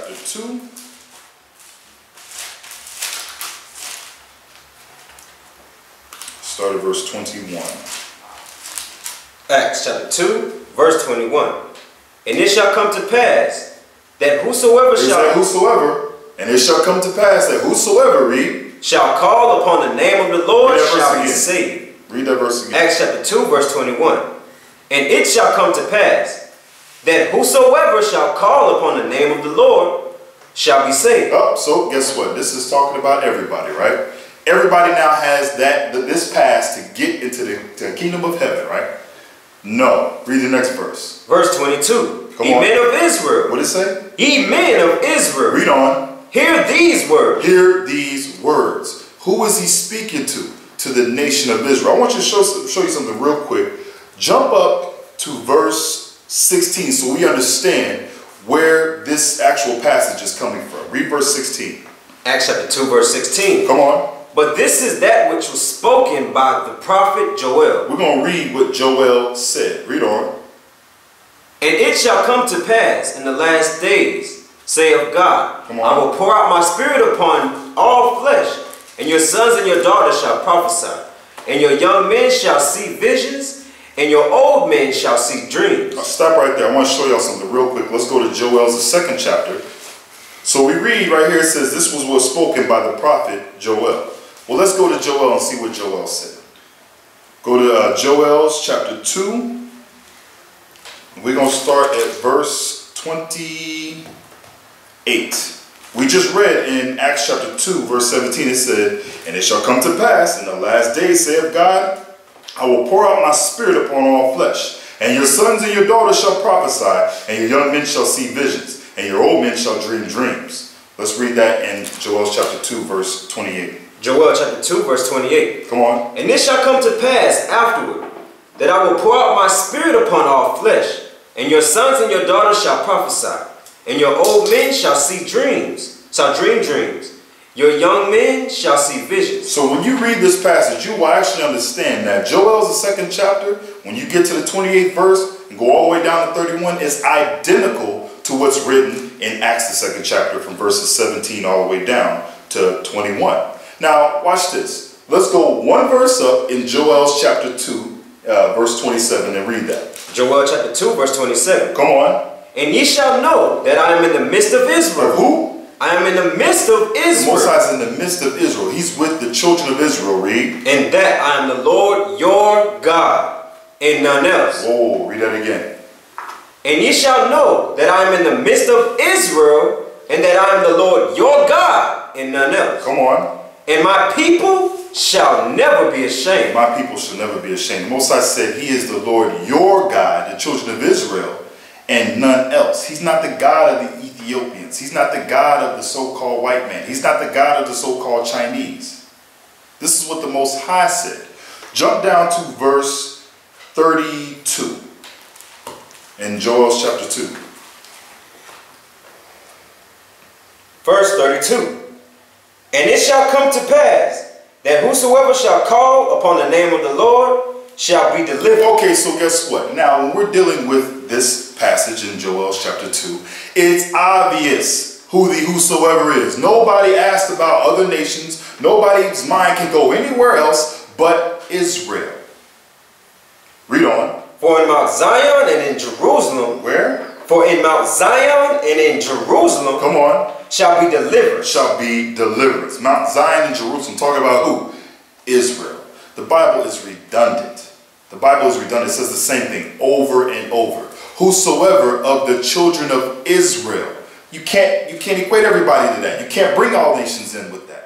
chapter 2. Start at verse 21. Acts chapter 2, verse 21. And it shall come to pass that whosoever shall... whosoever. And it shall come to pass that whosoever, read, shall call upon the name of the Lord shall be saved. Read that verse again. Acts chapter 2, verse 21. And it shall come to pass that whosoever shall call upon the name of the Lord shall be saved. Oh, so guess what? This is talking about everybody, right? Everybody now has this pass to get into the kingdom of heaven, right? No. Read the next verse. Verse 22. Come Ye on. men of Israel. What did it say? Ye men of Israel. Read on. Hear these words. Hear these words. Who is he speaking to? To the nation of Israel. I want you to show you something real quick. Jump up to verse 16 so we understand where this actual passage is coming from. Read verse 16. Acts chapter 2, verse 16. Come on. But this is that which was spoken by the prophet Joel. We're going to read what Joel said. Read on. And it shall come to pass in the last days, saith God, I will pour out my spirit upon all flesh, and your sons and your daughters shall prophesy, and your young men shall see visions, and your old men shall see dreams. I'll stop right there. I want to show y'all something real quick. Let's go to Joel's the 2nd chapter. So we read right here, it says, this was what was spoken by the prophet Joel. Well, let's go to Joel and see what Joel said. Go to Joel's chapter 2. We're going to start at verse 28. We just read in Acts chapter 2, verse 17, it said, and it shall come to pass in the last days, saith God, I will pour out my spirit upon all flesh, and your sons and your daughters shall prophesy, and your young men shall see visions, and your old men shall dream dreams. Let's read that in Joel chapter 2, verse 28. Joel chapter 2, verse 28. Come on. And it shall come to pass afterward, that I will pour out my spirit upon all flesh, and your sons and your daughters shall prophesy, and your old men shall see dreams, shall dream dreams. Your young men shall see visions. So when you read this passage, you will actually understand that Joel's the 2nd chapter, when you get to the 28th verse and go all the way down to 31, is identical to what's written in Acts the 2nd chapter from verses 17 all the way down to 21. Now, watch this. Let's go one verse up in Joel's chapter 2, verse 27 and read that. Joel chapter 2, verse 27. Come on. And ye shall know that I am in the midst of Israel. Of who? I am in the midst of Israel. Most High is in the midst of Israel. He's with the children of Israel, read. And that I am the Lord your God, and none else. Oh, read that again. And ye shall know that I am in the midst of Israel, and that I am the Lord your God, and none else. Come on. And my people shall never be ashamed. My people shall never be ashamed. Most High said he is the Lord your God, the children of Israel, and none else. He's not the God of the Ethiopians. He's not the God of the so-called white man. He's not the God of the so-called Chinese. This is what the Most High said. Jump down to verse 32 in Joel's chapter 2. Verse 32. And it shall come to pass that whosoever shall call upon the name of the Lord shall be delivered. Okay, so guess what? Now, when we're dealing with this passage in Joel's chapter 2, it's obvious who the whosoever is. Nobody asked about other nations. Nobody's mind can go anywhere else but Israel. Read on. For in Mount Zion and in Jerusalem. Where? For in Mount Zion and in Jerusalem. Come on. Shall be deliverance. Shall be deliverance. Mount Zion and Jerusalem. Talking about who? Israel. The Bible is redundant. The Bible is redundant. It says the same thing over and over. Whosoever of the children of Israel. You can't equate everybody to that. You can't bring all nations in with that.